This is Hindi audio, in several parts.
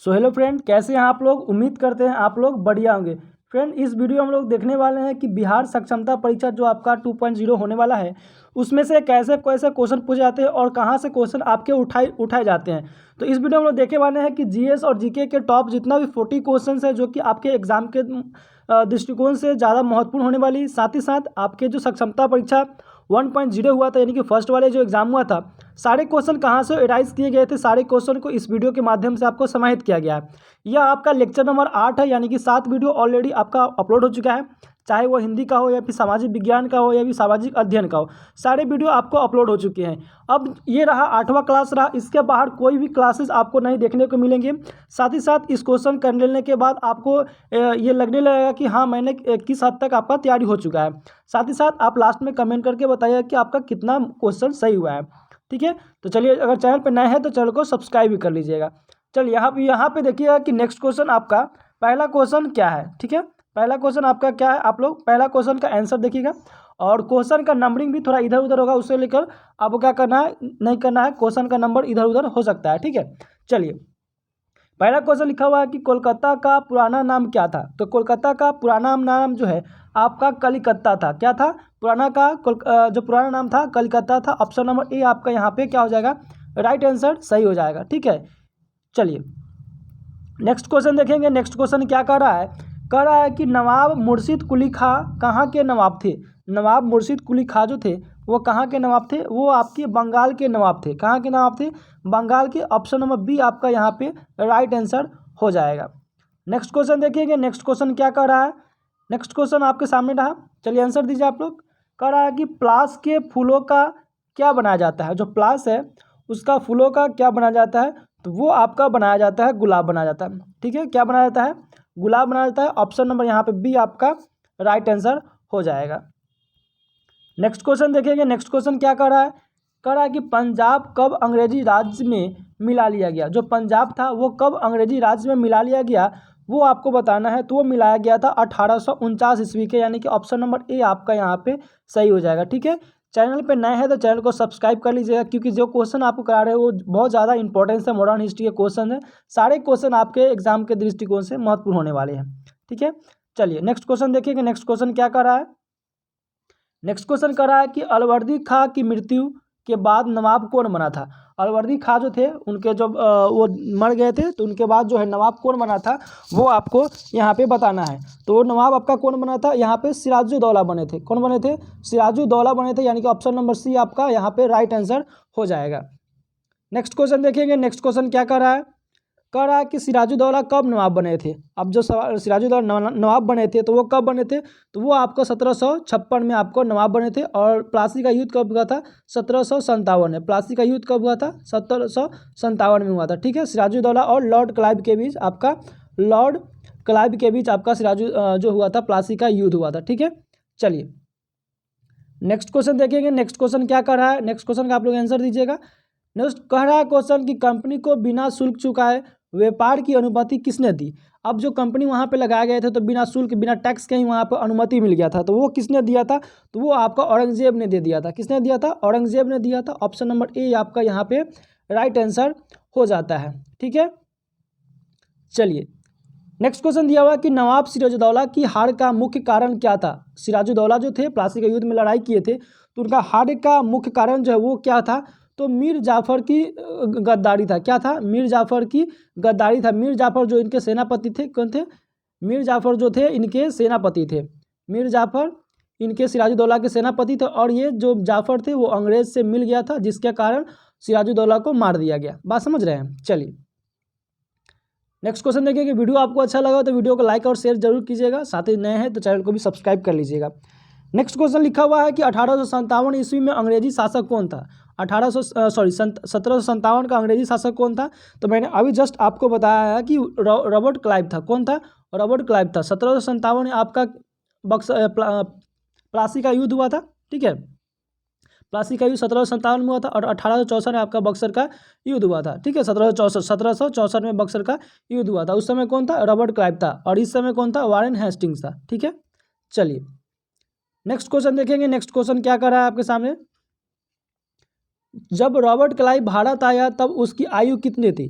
सो हेलो फ्रेंड, कैसे हैं आप लोग। उम्मीद करते हैं आप लोग बढ़िया होंगे। फ्रेंड, इस वीडियो में हम लोग देखने वाले हैं कि बिहार सक्षमता परीक्षा जो आपका 2.0 होने वाला है उसमें से कैसे कैसे क्वेश्चन पूछे जाते हैं और कहां से क्वेश्चन आपके उठाए जाते हैं। तो इस वीडियो में हम लोग देखने वाले हैं कि जीएस और जीके के टॉप जितना भी 40 क्वेश्चन है जो कि आपके एग्जाम के दृष्टिकोण से ज़्यादा महत्वपूर्ण होने वाली, साथ ही साथ आपके जो सक्षमता परीक्षा 1.0 हुआ था यानी कि फर्स्ट वाले जो एग्जाम हुआ था, सारे क्वेश्चन कहाँ से एराइज किए गए थे, सारे क्वेश्चन को इस वीडियो के माध्यम से आपको समाहित किया गया है। यह आपका लेक्चर नंबर 8 है, यानी कि 7 वीडियो ऑलरेडी आपका अपलोड हो चुका है, चाहे वो हिंदी का हो या फिर सामाजिक विज्ञान का हो या फिर सामाजिक अध्ययन का हो, सारे वीडियो आपको अपलोड हो चुके हैं। अब ये रहा 8वां क्लास रहा, इसके बाहर कोई भी क्लासेस आपको नहीं देखने को मिलेंगे। साथ ही साथ इस क्वेश्चन कर लेने के बाद आपको ये लगने लगेगा कि हाँ मैंने किस हद तक आपका तैयारी हो चुका है। साथ ही साथ आप लास्ट में कमेंट करके बताइए कि आपका कितना क्वेश्चन सही हुआ है। ठीक है, तो चलिए, अगर चैनल पर नए हैं तो चैनल को सब्सक्राइब भी कर लीजिएगा। चलिए यहाँ पे देखिएगा कि नेक्स्ट क्वेश्चन आपका पहला क्वेश्चन क्या है। ठीक है, पहला क्वेश्चन आपका क्या है, आप लोग पहला क्वेश्चन का आंसर देखिएगा और क्वेश्चन का नंबरिंग भी थोड़ा इधर उधर होगा, उससे लेकर आपको क्या करना है, नहीं करना है, क्वेश्चन का नंबर इधर उधर हो सकता है। ठीक है, चलिए पहला क्वेश्चन लिखा हुआ है कि कोलकाता का पुराना नाम क्या था। तो कोलकाता का पुराना नाम जो है आपका कलिकत्ता था। क्या था? जो पुराना नाम था कलिकत्ता था। ऑप्शन नंबर ए आपका यहाँ पे क्या हो जाएगा, राइट आंसर सही हो जाएगा। ठीक है, चलिए नेक्स्ट क्वेश्चन देखेंगे। नेक्स्ट क्वेश्चन क्या कह रहा है कि नवाब मुर्शिद कुली खां कहाँ के नवाब थे। नवाब मुर्शिद कुली खां जो थे वो कहाँ के नवाब थे, वो आपके बंगाल के नवाब थे। कहाँ के नवाब थे? बंगाल के। ऑप्शन नंबर बी आपका यहाँ पे राइट आंसर हो जाएगा। नेक्स्ट क्वेश्चन देखिएगा। नेक्स्ट क्वेश्चन क्या कह रहा है, नेक्स्ट क्वेश्चन आपके सामने रहा, चलिए आंसर दीजिए आप लोग। कह रहा है कि प्लास के फूलों का क्या बनाया जाता है। जो प्लास है उसका फूलों का क्या बनाया जाता है, तो वो आपका बनाया जाता है गुलाब बनाया जाता है। ठीक है, क्या बनाया जाता है, गुलाब बनाया जाता है। ऑप्शन नंबर यहाँ पे बी आपका राइट आंसर हो जाएगा। नेक्स्ट क्वेश्चन देखेंगे। नेक्स्ट क्वेश्चन क्या कह रहा है कि पंजाब कब अंग्रेजी राज्य में मिला लिया गया। जो पंजाब था वो कब अंग्रेजी राज्य में मिला लिया गया वो आपको बताना है। तो वो मिलाया गया था 1849 ईस्वी के, यानी कि ऑप्शन नंबर ए आपका यहाँ पे सही हो जाएगा। ठीक है, चैनल पे नए हैं तो चैनल को सब्सक्राइब कर लीजिएगा, क्योंकि जो क्वेश्चन आपको करा रहे हैं वो बहुत ज़्यादा इंपॉर्टेंस है, मॉडर्न हिस्ट्री के क्वेश्चन है। सारे क्वेश्चन आपके एग्जाम के दृष्टिकोण से महत्वपूर्ण होने वाले हैं। ठीक है, चलिए नेक्स्ट क्वेश्चन देखिएगा। नेक्स्ट क्वेश्चन क्या कर रहा है, नेक्स्ट क्वेश्चन कर रहा है कि अलवर्दी खां की मृत्यु के बाद नवाब कौन बना था। अलवर्दी खां जो थे उनके जब वो मर गए थे तो उनके बाद जो है नवाब कौन बना था वो आपको यहाँ पे बताना है। तो वो नवाब आपका कौन बना था, यहाँ पे सिराजुद्दौला बने थे। कौन बने थे? सिराजुद्दौला बने थे, यानी कि ऑप्शन नंबर सी आपका यहाँ पे राइट आंसर हो जाएगा। नेक्स्ट क्वेश्चन देखेंगे। नेक्स्ट क्वेश्चन क्या कह रहा है कि सिराजुद्दौला कब नवाब बने थे। अब जो सिराजुद्दौला नवाब बने थे तो वो कब बने थे, तो वो आपको 1756 में आपको नवाब बने थे। और प्लासी का युद्ध कब हुआ था? 1757 में। प्लासी का युद्ध कब हुआ था? 1757 में हुआ था। ठीक है, सिराजुद्दौला और लॉर्ड क्लाइव के बीच आपका जो हुआ था प्लासी का युद्ध हुआ था। ठीक है, चलिए नेक्स्ट क्वेश्चन देखेंगे। नेक्स्ट क्वेश्चन क्या कर रहा है, नेक्स्ट क्वेश्चन का आप लोग आंसर दीजिएगा। नेक्स्ट कह रहा है क्वेश्चन कि कंपनी को बिना शुल्क चुकाए व्यापार की अनुमति किसने दी। अब जो कंपनी वहाँ पे लगाए गए थे तो बिना शुल्क बिना टैक्स के ही वहाँ पर अनुमति मिल गया था, तो वो किसने दिया था, तो वो आपका औरंगजेब ने दे दिया था। किसने दिया था? औरंगजेब ने दिया था। ऑप्शन नंबर ए आपका यहाँ पे राइट आंसर हो जाता है। ठीक है, चलिए नेक्स्ट क्वेश्चन दिया हुआ कि नवाब सिराजुद्दौला की हार का मुख्य कारण क्या था। सिराजुद्दौला जो थे प्लासी के युद्ध में लड़ाई किए थे तो उनका हार का मुख्य कारण जो है वो क्या था, तो मीर जाफर की गद्दारी था। क्या था? मीर जाफर की गद्दारी था। मीर जाफर जो इनके सेनापति थे, कौन थे? मीर जाफर जो थे इनके सेनापति थे। मीर जाफर इनके सिराजुद्दौला के सेनापति थे और ये जो जाफर थे वो अंग्रेज से मिल गया था, जिसके कारण सिराजुद्दौला को मार दिया गया। बात समझ रहे हैं? चलिए नेक्स्ट क्वेश्चन देखिए कि वीडियो आपको अच्छा लगा तो वीडियो को लाइक और शेयर जरूर कीजिएगा, साथ ही नए हैं तो चैनल को भी सब्सक्राइब कर लीजिएगा। नेक्स्ट क्वेश्चन लिखा हुआ है कि 1857 ईस्वी में अंग्रेजी शासक कौन था। 1757 का अंग्रेजी शासक कौन था, तो मैंने अभी जस्ट आपको बताया है कि रॉबर्ट क्लाइव था। कौन था? रॉबर्ट क्लाइव था। 1757 में आपका प्लासी का युद्ध हुआ था। ठीक है, प्लासी का युद्ध 1757 में हुआ था और 1864 में आपका बक्सर का युद्ध हुआ था। ठीक है, 1764 में बक्सर का युद्ध हुआ था। उस समय कौन था? रॉबर्ट क्लाइव था। और इस समय कौन था? वारेन हेस्टिंग्स था। ठीक है, चलिए नेक्स्ट क्वेश्चन देखेंगे। नेक्स्ट क्वेश्चन क्या कर रहा है आपके सामने, जब रॉबर्ट क्लाइव भारत आया तब उसकी आयु कितनी थी।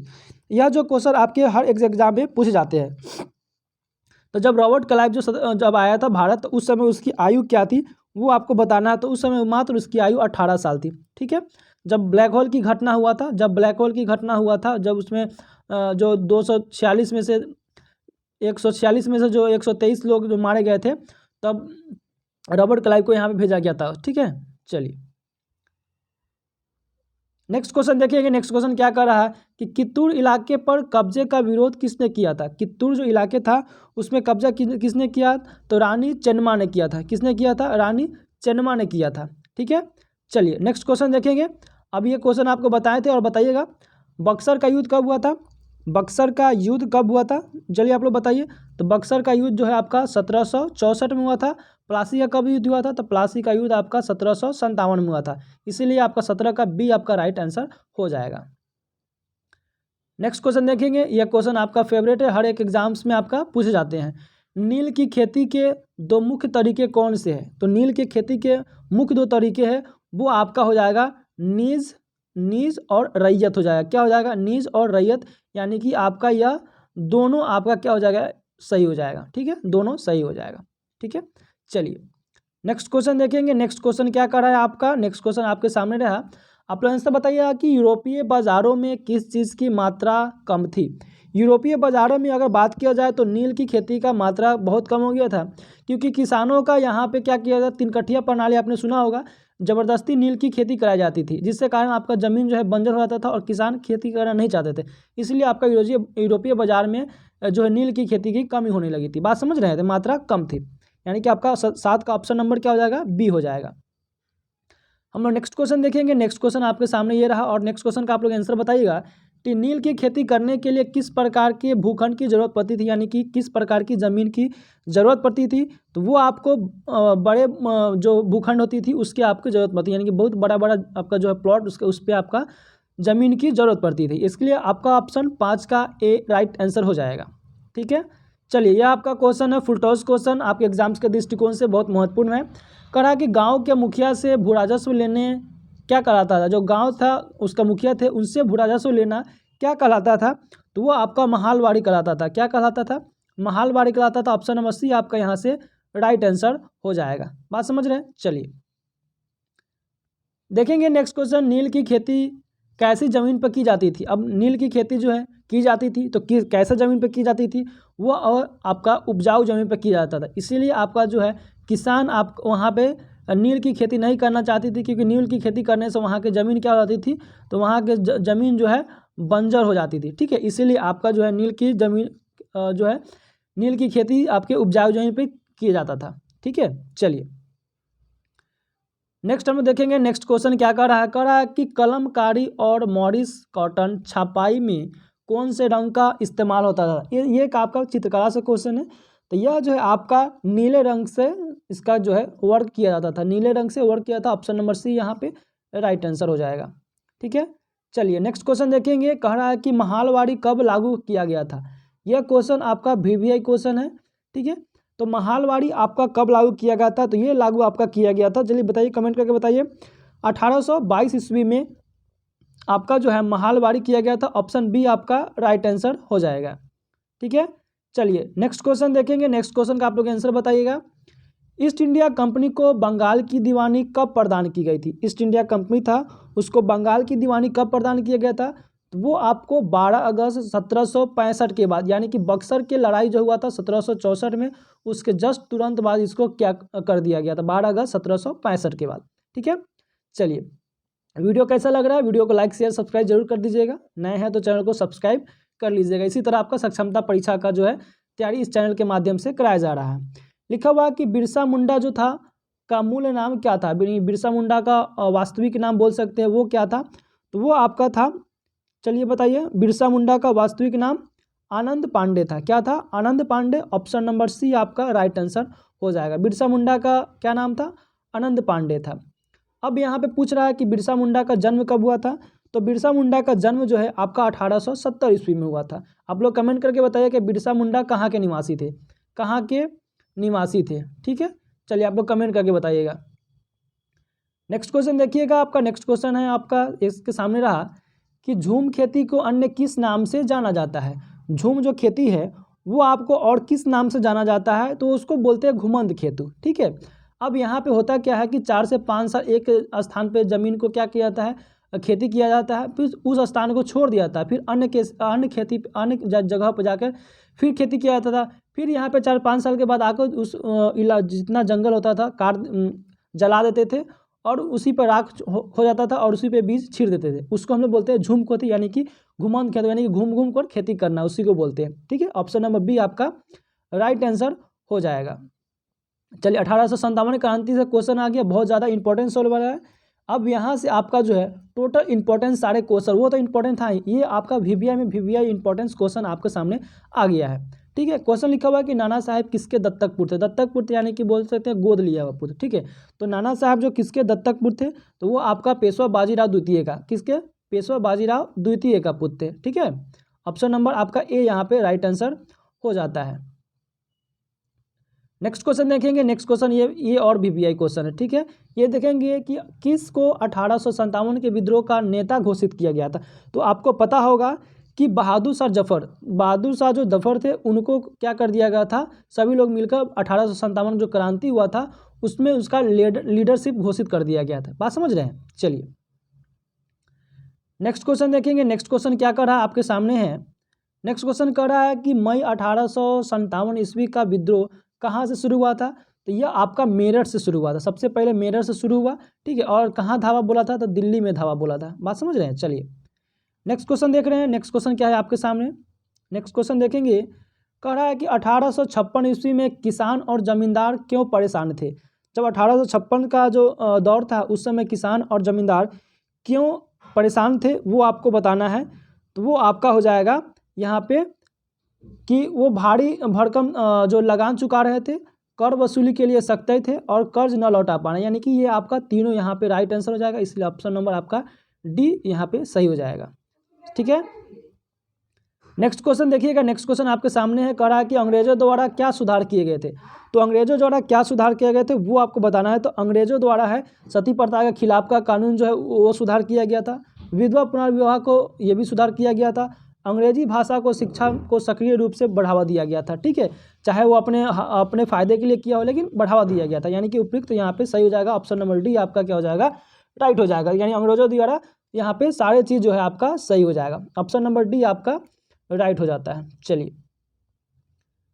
यह जो क्वेश्चन आपके हर एक एग्जाम में पूछे जाते हैं। तो जब रॉबर्ट क्लाइव जब आया था भारत, तो उस समय उसकी आयु क्या थी वो आपको बताना है। तो उस समय मात्र उसकी आयु 18 साल थी। ठीक है। जब ब्लैक होल की घटना हुआ था, जब उसमें जो 246 में से 146 में से जो 123 लोग जो मारे गए थे, तब रॉबर्ट क्लाइव को यहाँ पे भेजा गया था। ठीक है। चलिए नेक्स्ट क्वेश्चन देखिएगा। नेक्स्ट क्वेश्चन क्या कर रहा है कि कित्तूर इलाके पर कब्जे का विरोध किसने किया था। कित्तूर जो इलाके था उसमें कब्जा किसने किया, तो रानी चेन्नम्मा ने किया था। किसने किया था, रानी चेन्नम्मा ने किया था। ठीक है। चलिए नेक्स्ट क्वेश्चन देखेंगे। अब ये क्वेश्चन आपको बताए थे और बताइएगा बक्सर का युद्ध कब हुआ था। बक्सर का युद्ध कब हुआ था, चलिए आप लोग बताइए। तो बक्सर का युद्ध जो है आपका 1764 में हुआ था। प्लासी का कब युद्ध हुआ था, तो प्लासी का युद्ध आपका 1757 में हुआ था। इसीलिए आपका 17 का बी आपका राइट आंसर हो जाएगा। नेक्स्ट क्वेश्चन देखेंगे। यह क्वेश्चन आपका फेवरेट है, हर एक एग्जाम्स में आपका पूछे जाते हैं। नील की खेती के दो मुख्य तरीके कौन से हैं। तो नील की खेती के मुख्य दो तरीके हैं, वो आपका हो जाएगा नीज और रैयत हो जाएगा। क्या हो जाएगा, नीज और रैयत, यानी कि आपका यह दोनों आपका क्या हो जाएगा, सही हो जाएगा। ठीक है, दोनों सही हो जाएगा। ठीक है। चलिए नेक्स्ट क्वेश्चन देखेंगे। नेक्स्ट क्वेश्चन क्या कर रहा है आपका, नेक्स्ट क्वेश्चन आपके सामने रहा। आप लोग आंसर बताइएगा कि यूरोपीय बाजारों में किस चीज़ की मात्रा कम थी। यूरोपीय बाजारों में अगर बात किया जाए तो नील की खेती का मात्रा बहुत कम हो गया था, क्योंकि किसानों का यहाँ पे क्या किया जाता, 3 कठिया प्रणाली आपने सुना होगा, ज़बरदस्ती नील की खेती कराई जाती थी, जिससे कारण आपका ज़मीन जो है बंजर हो जाता था और किसान खेती करना नहीं चाहते थे। इसलिए आपका यूरोपीय बाजार में जो है नील की खेती की कमी होने लगी थी। बात समझ रहे थे, मात्रा कम थी, यानी कि आपका 7 का ऑप्शन नंबर क्या हो जाएगा, बी हो जाएगा। हम लोग नेक्स्ट क्वेश्चन देखेंगे। नेक्स्ट क्वेश्चन आपके सामने ये रहा और नेक्स्ट क्वेश्चन का आप लोग आंसर बताइएगा कि नील की खेती करने के लिए किस प्रकार के भूखंड की जरूरत पड़ती थी, यानी कि किस प्रकार की ज़मीन की ज़रूरत पड़ती थी। तो वो आपको बड़े जो भूखंड होती थी उसकी आपको ज़रूरत पड़ती है, यानी कि बहुत बड़ा बड़ा आपका जो है प्लॉट, उस पर आपका ज़मीन की ज़रूरत पड़ती थी। इसके लिए आपका ऑप्शन 5 का ए राइट आंसर हो जाएगा। ठीक है। चलिए यह आपका क्वेश्चन है फुल टॉस क्वेश्चन, आपके एग्जाम्स के दृष्टिकोण से बहुत महत्वपूर्ण है। कहा कि गांव के मुखिया से भू राजस्व लेने क्या कहलाता था। जो गांव था उसका मुखिया थे, उनसे भू राजस्व लेना क्या कहलाता था, तो वो आपका महालवाड़ी कहलाता था। क्या कहलाता था, महालवाड़ी कहलाता था। ऑप्शन नंबर सी आपका यहाँ से राइट आंसर हो जाएगा। बात समझ रहे हैं। चलिए देखेंगे नेक्स्ट क्वेश्चन, नील की खेती कैसी ज़मीन पर की जाती थी। अब नील की खेती जो है की जाती थी, तो कैसे ज़मीन पर की जाती थी, वो और आपका उपजाऊ ज़मीन पर किया जाता था। इसीलिए आपका जो है किसान आप वहाँ पे नील की खेती नहीं करना चाहती थी, क्योंकि नील की खेती करने से वहाँ की ज़मीन क्या हो जाती थी, तो वहाँ के ज़मीन जो है बंजर हो जाती थी। ठीक है, इसीलिए आपका जो है नील की ज़मीन जो है नील की खेती आपके उपजाऊ ज़मीन पर किया जाता था। ठीक है। चलिए नेक्स्ट हम देखेंगे। नेक्स्ट क्वेश्चन क्या कर रहा है कि कलमकारी और मॉरिस कॉटन छपाई में कौन से रंग का इस्तेमाल होता था। ये एक आपका चित्रकला से क्वेश्चन है। तो यह जो है आपका नीले रंग से इसका जो है वर्क किया जाता था, नीले रंग से वर्क किया था। ऑप्शन नंबर सी यहाँ पे राइट आंसर हो जाएगा। ठीक है। चलिए नेक्स्ट क्वेश्चन देखेंगे। कह रहा है कि महालवाड़ी कब लागू किया गया था। यह क्वेश्चन आपका VVI क्वेश्चन है। ठीक है। तो महालवाड़ी आपका कब लागू किया गया था, तो ये लागू आपका किया गया था, चलिए बताइए, कमेंट करके बताइए। 1822 ईस्वी में आपका जो है महालवाड़ी किया गया था। ऑप्शन बी आपका राइट आंसर हो जाएगा। ठीक है। चलिए नेक्स्ट क्वेश्चन देखेंगे। नेक्स्ट क्वेश्चन का आप लोग आंसर बताइएगा। ईस्ट इंडिया कंपनी को बंगाल की दीवानी कब प्रदान की गई थी। ईस्ट इंडिया कंपनी था, उसको बंगाल की दीवानी कब प्रदान किया गया था, तो वो आपको 12 अगस्त 1765 के बाद, यानी कि बक्सर की लड़ाई जो हुआ था 1764 में, उसके जस्ट तुरंत बाद इसको क्या कर दिया गया था, 12 अगस्त 1765 के बाद। ठीक है। चलिए वीडियो कैसा लग रहा है, वीडियो को लाइक शेयर सब्सक्राइब जरूर कर दीजिएगा, नए हैं तो चैनल को सब्सक्राइब कर लीजिएगा। इसी तरह आपका सक्षमता परीक्षा का जो है तैयारी इस चैनल के माध्यम से कराया जा रहा है। लिखा हुआ कि बिरसा मुंडा जो था का मूल नाम क्या था। बिरसा मुंडा का वास्तविक नाम बोल सकते हैं, वो क्या था, तो वो आपका था, चलिए बताइए, बिरसा मुंडा का वास्तविक नाम आनंद पांडे था। क्या था, आनंद पांडे। ऑप्शन नंबर सी आपका राइट आंसर हो जाएगा। बिरसा मुंडा का क्या नाम था, आनंद पांडे था। अब यहाँ पे पूछ रहा है कि बिरसा मुंडा का जन्म कब हुआ था, तो बिरसा मुंडा का जन्म जो है आपका 1870 ईस्वी में हुआ था। आप लोग कमेंट करके बताइए कि बिरसा मुंडा कहाँ के निवासी थे, कहाँ के निवासी थे। ठीक है। चलिए आप लोग कमेंट करके बताइएगा। नेक्स्ट क्वेश्चन देखिएगा। आपका नेक्स्ट क्वेश्चन है आपका इसके सामने रहा कि झूम खेती को अन्य किस नाम से जाना जाता है। झूम जो खेती है वो आपको और किस नाम से जाना जाता है, तो उसको बोलते हैं घुमंद खेती। ठीक है, अब यहाँ पे होता क्या है कि 4 से 5 साल एक स्थान पे ज़मीन को क्या किया जाता है, खेती किया जाता है, फिर उस स्थान को छोड़ दिया जाता है, फिर अन्य जगह पर जाकर फिर खेती किया जाता था। फिर यहाँ पे 4-5 साल के बाद आकर उस जितना जंगल होता था जला देते थे और उसी पर राख हो जाता था और उसी पे बीज छीड़ देते थे। उसको हम लोग बोलते हैं झूम खेती, यानी कि घुमंद खेती, यानी कि घूम घूम कर खेती करना, उसी को बोलते हैं। ठीक है, ऑप्शन नंबर बी आपका राइट आंसर हो जाएगा। चलिए 1857 क्रांति से क्वेश्चन आ गया, बहुत ज़्यादा इंपॉर्टेंट सवाल वाला है। अब यहाँ से आपका जो है टोटल इंपॉर्टेंस सारे क्वेश्चन, वो तो इंपॉर्टेंट था ही, ये आपका वीवीआई इंपॉर्टेंस क्वेश्चन आपके सामने आ गया है। ठीक है, क्वेश्चन लिखा हुआ है कि नाना साहब किसके दत्तक पुत्र थे। दत्तक पुत्र यानी कि बोल सकते हैं गोद लिया हुआ पुत्र। ठीक है, तो नाना साहब जो किसके दत्तक पुत्र थे, तो वो आपका पेशवा बाजीराव द्वितीय का, किसके, पेशवा बाजीराव द्वितीय का पुत्र थे। ठीक है, ऑप्शन नंबर आपका ए यहाँ पे राइट आंसर हो जाता है। नेक्स्ट क्वेश्चन देखेंगे। नेक्स्ट क्वेश्चन ये और वीवीआई क्वेश्चन है। ठीक है, ये देखेंगे कि किसको 1857 के विद्रोह का नेता घोषित किया गया था। तो आपको पता होगा कि बहादुर शाह जो जफर थे उनको क्या कर दिया गया था, सभी लोग मिलकर 1857 जो क्रांति हुआ था उसमें उसका लीडरशिप घोषित कर दिया गया था। बात समझ रहे हैं। चलिए नेक्स्ट क्वेश्चन देखेंगे। नेक्स्ट क्वेश्चन क्या कर रहा है आपके सामने है। नेक्स्ट क्वेश्चन कर रहा है कि मई 1857 ईस्वी का विद्रोह कहाँ से शुरू हुआ था। तो यह आपका मेरठ से शुरू हुआ था, सबसे पहले मेरठ से शुरू हुआ। ठीक है, और कहाँ धावा बोला था, तो दिल्ली में धावा बोला था। बात समझ रहे हैं। चलिए नेक्स्ट क्वेश्चन देख रहे हैं। नेक्स्ट क्वेश्चन क्या है आपके सामने। नेक्स्ट क्वेश्चन देखेंगे, कह रहा है कि 1856 ईस्वी में किसान और जमींदार क्यों परेशान थे। जब 1856 का जो दौर था उस समय किसान और जमींदार क्यों परेशान थे वो आपको बताना है। तो वो आपका हो जाएगा यहाँ पे कि वो भारी भरकम जो लगान चुका रहे थे, कर वसूली के लिए सख्त थे और कर्ज न लौटा पाना, यानी कि ये आपका तीनों यहाँ पे राइट आंसर हो जाएगा। इसलिए ऑप्शन नंबर आपका डी यहाँ पे सही हो जाएगा। ठीक है, नेक्स्ट क्वेश्चन देखिएगा। नेक्स्ट क्वेश्चन आपके सामने है, कह रहा है कि अंग्रेजों द्वारा क्या सुधार किए गए थे। तो अंग्रेजों द्वारा क्या सुधार किए गए थे वो आपको बताना है। तो अंग्रेजों द्वारा है सती प्रथा के खिलाफ का कानून जो है वो सुधार किया गया था। विधवा पुनर्विवाह को ये भी सुधार किया गया था। अंग्रेजी भाषा को शिक्षा को सक्रिय रूप से बढ़ावा दिया गया था। ठीक है, चाहे वो अपने फायदे के लिए किया हो लेकिन बढ़ावा दिया गया था, यानी कि उपयुक्त तो यहाँ पे सही हो जाएगा। ऑप्शन नंबर डी आपका क्या हो जाएगा, राइट हो जाएगा। यानी अंग्रेजों द्वारा यहाँ पे सारे चीज़ जो है आपका सही हो जाएगा। ऑप्शन नंबर डी आपका राइट हो जाता है। चलिए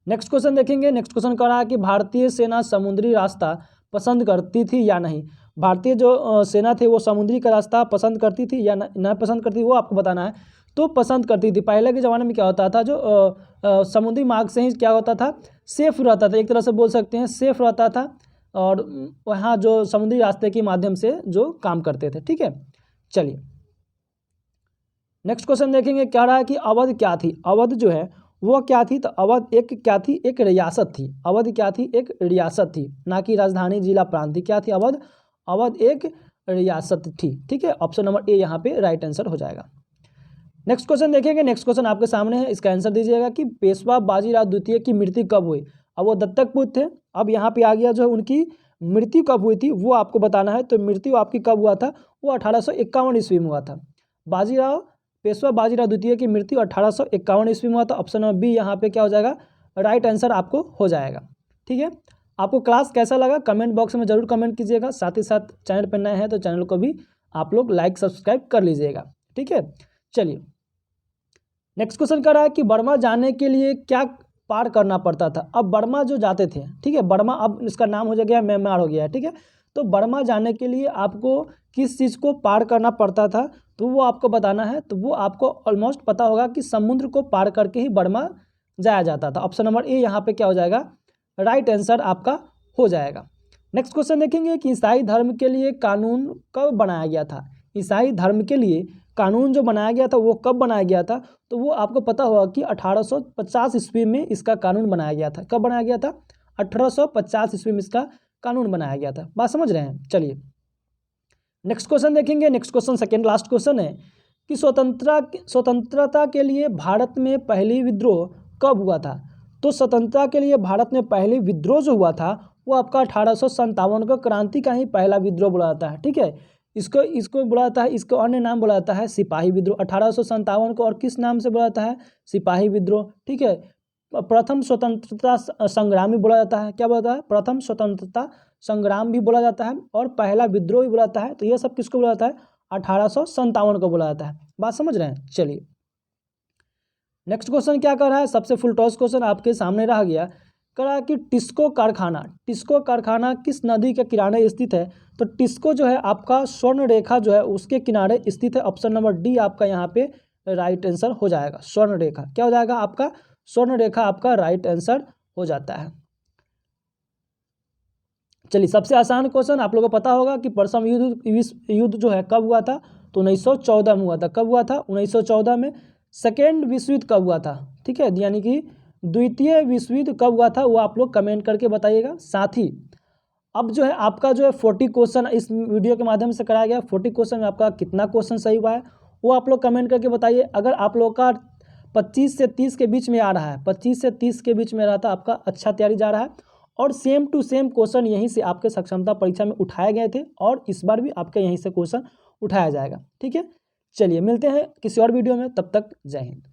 नेक्स्ट क्वेश्चन देखेंगे। नेक्स्ट क्वेश्चन कह रहा है कि भारतीय सेना समुद्री रास्ता पसंद करती थी या नहीं। भारतीय जो सेना थे वो समुद्री का रास्ता पसंद करती थी या न पसंद करती, वो आपको बताना है। तो पसंद करती थी। पहले के ज़माने में क्या होता था, जो समुद्री मार्ग से ही क्या होता था, सेफ रहता था, एक तरह से बोल सकते हैं सेफ रहता था, और वहाँ जो समुद्री रास्ते के माध्यम से जो काम करते थे। ठीक है, चलिए नेक्स्ट क्वेश्चन देखेंगे। क्या रहा है कि अवध क्या थी। अवध जो है वो क्या थी, तो अवध एक क्या थी, एक रियासत थी। अवध क्या थी, एक रियासत थी, ना कि राजधानी जिला प्रांत थी। क्या थी अवध, अवध एक रियासत थी। ठीक है, ऑप्शन नंबर ए यहाँ पे राइट आंसर हो जाएगा। नेक्स्ट क्वेश्चन देखेंगे। नेक्स्ट क्वेश्चन आपके सामने है, इसका आंसर दीजिएगा कि पेशवा बाजीराव द्वितीय की मृत्यु कब हुई। अब वो दत्तक पुत्र थे, अब यहाँ पे आ गया जो है उनकी मृत्यु कब हुई थी वो आपको बताना है। तो मृत्यु आपकी कब हुआ था, वो 1851 ईस्वी में हुआ था। पेशवा बाजीराव द्वितीय की मृत्यु 1851 ईस्वी में हुआ था। ऑप्शन नंबर बी यहाँ पे क्या हो जाएगा, राइट आंसर आपको हो जाएगा। ठीक है, आपको क्लास कैसा लगा कमेंट बॉक्स में जरूर कमेंट कीजिएगा। साथ ही साथ चैनल पर नए हैं तो चैनल को भी आप लोग लाइक सब्सक्राइब कर लीजिएगा। ठीक है, चलिए नेक्स्ट क्वेश्चन कर रहा है कि बर्मा जाने के लिए क्या पार करना पड़ता था। अब बर्मा जो जाते थे, ठीक है, बर्मा अब इसका नाम हो गया म्यांमार हो गया है। ठीक है, तो बर्मा जाने के लिए आपको किस चीज़ को पार करना पड़ता था, तो वो आपको बताना है। तो वो आपको ऑलमोस्ट पता होगा कि समुद्र को पार करके ही बर्मा जाया जाता था। ऑप्शन नंबर ए यहाँ पे क्या हो जाएगा, राइट आंसर आपका हो जाएगा। नेक्स्ट क्वेश्चन देखेंगे कि ईसाई धर्म के लिए कानून कब बनाया गया था। ईसाई धर्म के लिए कानून जो बनाया गया था वो कब बनाया गया था, तो वो आपको पता होगा कि 1850 ईस्वी में इसका कानून बनाया गया था। कब बनाया गया था, 1850 ईस्वी में इसका कानून बनाया गया था। बात समझ रहे हैं। चलिए नेक्स्ट क्वेश्चन देखेंगे। Next question second last question है कि स्वतंत्रता के लिए भारत में पहली विद्रोह कब हुआ था। तो स्वतंत्रता के लिए भारत में पहली विद्रोह जो हुआ था वो आपका 1857 का क्रांति का ही पहला विद्रोह बोला जाता है। ठीक है, इसको इसको बोला जाता है, इसको अन्य नाम बोला जाता है सिपाही विद्रोह। 1857 को और किस नाम से बोला जाता है? सिपाही विद्रोह। ठीक है, प्रथम स्वतंत्रता संग्राम भी बोला जाता है। क्या बोला जाता है? प्रथम स्वतंत्रता संग्राम भी बोला जाता है और पहला विद्रोह भी बोला जाता है। तो ये सब किसको बोला जाता है? 1857 को बोला जाता है। बात समझ रहे हैं? चलिए नेक्स्ट क्वेश्चन क्या कर रहा है, सबसे फुल टॉस क्वेश्चन आपके सामने रह गया। कह रहा है कि टिस्को कारखाना किस नदी के किनारे स्थित है? तो टिस्को जो है आपका स्वर्ण रेखा जो है उसके किनारे स्थित है। ऑप्शन नंबर डी आपका यहाँ पे राइट आंसर हो जाएगा। स्वर्ण रेखा क्या हो जाएगा आपका? स्वर्ण रेखा आपका राइट आंसर हो जाता है। चलिए सबसे आसान क्वेश्चन, आप लोगों को पता होगा कि प्रथम युद्ध जो है कब हुआ था? तो 1914 में हुआ था। कब हुआ था? 1914 में। सेकेंड विश्व युद्ध कब हुआ था? ठीक है, यानी कि द्वितीय विश्व युद्ध कब हुआ था वो आप लोग कमेंट करके बताइएगा। साथ ही अब जो है आपका जो है 40 क्वेश्चन इस वीडियो के माध्यम से कराया गया। 40 क्वेश्चन में आपका कितना क्वेश्चन सही हुआ है वो आप लोग कमेंट करके बताइए। अगर आप लोग का 25 से 30 के बीच में आ रहा है, 25 से 30 के बीच में रहा था, आपका अच्छा तैयारी जा रहा है और सेम टू सेम क्वेश्चन यहीं से आपके सक्षमता परीक्षा में उठाए गए थे और इस बार भी आपके यहीं से क्वेश्चन उठाया जाएगा। ठीक है, चलिए मिलते हैं किसी और वीडियो में, तब तक जय हिंद।